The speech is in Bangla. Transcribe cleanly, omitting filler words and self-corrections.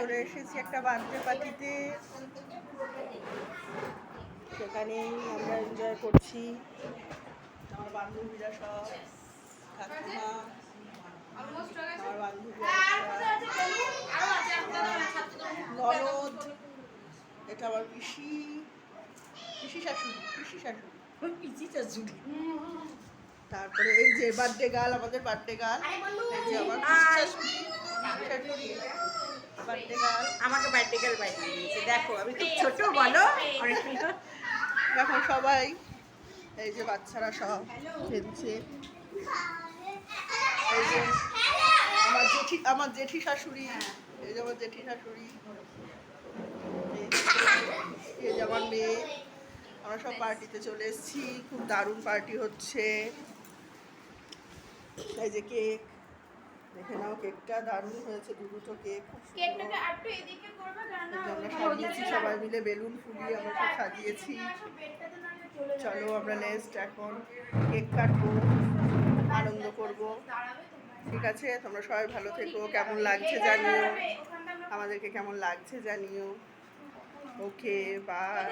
চলে এসেছি একটা বার্থডে পার্টিতে, সেখানেই আমরা এনজয় করছি। আমার বান্ধবীরা সব, কাকিমা, আমার বান্ধবী ননদ, এটা আমার পিসি শাশুড়ি। তারপরে এই যে বার্থডে গার্ল, আমাদের বার্থডে গার্ল, এই যে আমার শাশুড়ি বার্থডে গার্ল। আমাকে বার্থডে গার্ল বানিয়ে দিয়েছে, দেখো আমি খুব ছোট, বলো অনেক সুন্দর। এখন সবাই এই যে বাচ্চারা সব খেলছে। এই যে আমার জেঠি শাশুড়ি, এই যে আমার জেঠি শাশুড়ি, এই যে আমার মেয়ে। আমরা সব পার্টিতে চলে এসেছি, খুব দারুণ পার্টি হচ্ছে। এই যে কেক, দেখে নাও কেকটা দারুণ হয়েছে, দুটো কেক খুব সুন্দর। আমরা সাজিয়েছি সবাই মিলে, বেলুন ফুলিয়ে আমরা সব সাজিয়েছি। চলো আমরা নেক্সট এখন কেক কাটবো, আনন্দ করব। ঠিক আছে, তোমরা সবাই ভালো থেকো, কেমন লাগছে জানিও, আমাদেরকে কেমন লাগছে জানিও। ওকে, বাই।